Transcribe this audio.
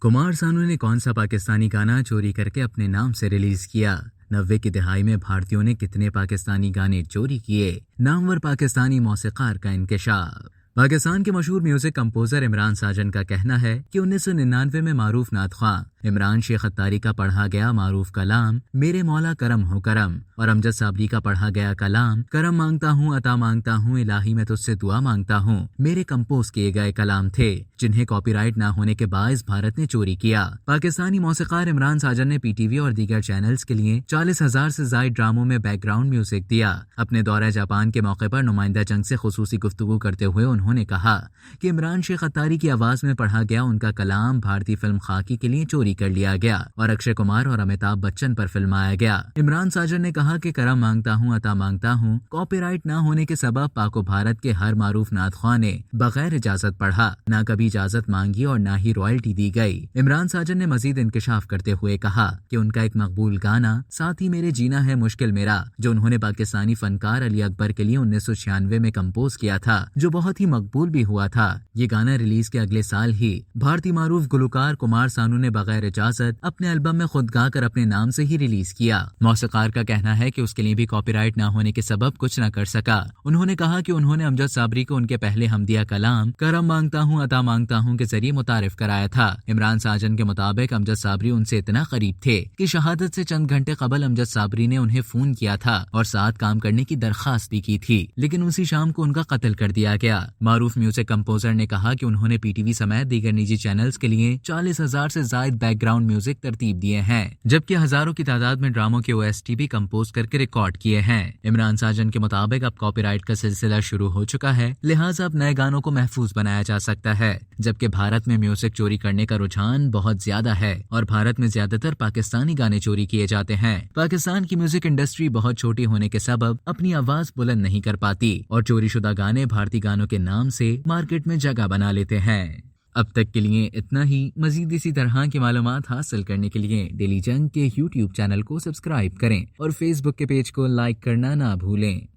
कुमार सानू ने कौन सा पाकिस्तानी गाना चोरी करके अपने नाम से रिलीज किया? 90 की दिहाई में भारतीयों ने कितने पाकिस्तानी गाने चोरी किए? नामवर पाकिस्तानी मौसीकार का इंकशाफ। पाकिस्तान के मशहूर म्यूजिक कंपोजर इमरान साजन का कहना है कि 1999 में मारूफ नात ख्वां इमरान शेख अत्तारी का पढ़ा गया मारूफ कलाम मेरे मौला करम हो करम और अमजद साबरी का पढ़ा गया कलाम करम मांगता हूँ अता मांगता हूँ इलाही मैं तुझसे दुआ मांगता हूँ मेरे कंपोज किए गए कलाम थे जिन्हें कॉपीराइट न होने के बायस भारत ने चोरी किया। पाकिस्तानी मौसीकार इमरान साजन ने पीटीवी और दीगर चैनल्स के लिए 40,000 से ज्यादा ड्रामों में बैकग्राउंड म्यूजिक दिया। अपने दौरे जापान के मौके पर नुमाइंदा जंग से खुसूसी गुफ्तगू करते हुए उन्होंने कहा कि इमरान शेख अत्तारी की आवाज में पढ़ा गया उनका कलाम भारतीय फिल्म खाकी के लिए चोरी कर लिया गया और अक्षय कुमार और अमिताभ बच्चन पर फिल्माया गया। इमरान साजन ने कहा कि करम मांगता हूँ अता मांगता हूँ कॉपीराइट न होने के सबब पाको भारत के हर मारूफ नात ख्वां ने बगैर इजाजत पढ़ा, न कभी इजाजत मांगी और न ही रॉयल्टी दी गई। इमरान साजन ने मजीद इंकशाफ करते हुए कहा कि उनका एक मकबूल गाना साथ ही मेरे जीना है मुश्किल मेरा जो उन्होंने पाकिस्तानी फनकार अली अकबर के लिए 1996 में कंपोज किया था, जो बहुत ही मकबूल भी हुआ था। ये गाना रिलीज के अगले साल ही भारतीय मारूफ गुलकार कुमार सानू ने बगैर इजाजत अपने एल्बम में खुद गाकर अपने नाम से ही रिलीज किया। मौसीकार का कहना है कि उसके लिए भी कॉपीराइट न होने के सबब कुछ न कर सका। उन्होंने कहा कि उन्होंने अमजद साबरी को उनके पहले हमदिया कलाम करम मांगता हूँ अता मांगता हूँ के जरिए मुतारिफ कराया था। इमरान साजन के मुताबिक अमजद साबरी उनसे इतना करीब थे कि शहादत से चंद घंटे कबल अमजद साबरी ने उन्हें फोन किया था और साथ काम करने की दरखास्त भी की थी, लेकिन उसी शाम को उनका कत्ल कर दिया गया। मारूफ म्यूजिक कंपोजर ने कहा कि उन्होंने पीटीवी समेत दीगर निजी चैनल्स के लिए 40,000 से ज्यादा बैकग्राउंड म्यूजिक तरतीब दिए हैं, जबकि हजारों की तादाद में ड्रामों के ओएसटी भी कंपोज करके रिकॉर्ड किए हैं। इमरान साजन के मुताबिक अब कॉपीराइट का सिलसिला शुरू हो चुका है, लिहाजा अब नए गानों को महफूज बनाया जा सकता है। जबकि भारत में म्यूजिक चोरी करने का रुझान बहुत ज्यादा है और भारत में ज्यादातर पाकिस्तानी गाने चोरी किए जाते हैं। पाकिस्तान की म्यूजिक इंडस्ट्री बहुत छोटी होने के सबब अपनी आवाज बुलंद नहीं कर पाती और चोरीशुदा गाने भारतीय गानों के नाम से मार्केट में जगह बना लेते हैं। अब तक के लिए इतना ही। मजीद इसी तरह की मालूमात हासिल करने के लिए डेली जंग के YouTube चैनल को सब्सक्राइब करें और Facebook के पेज को लाइक करना ना भूलें।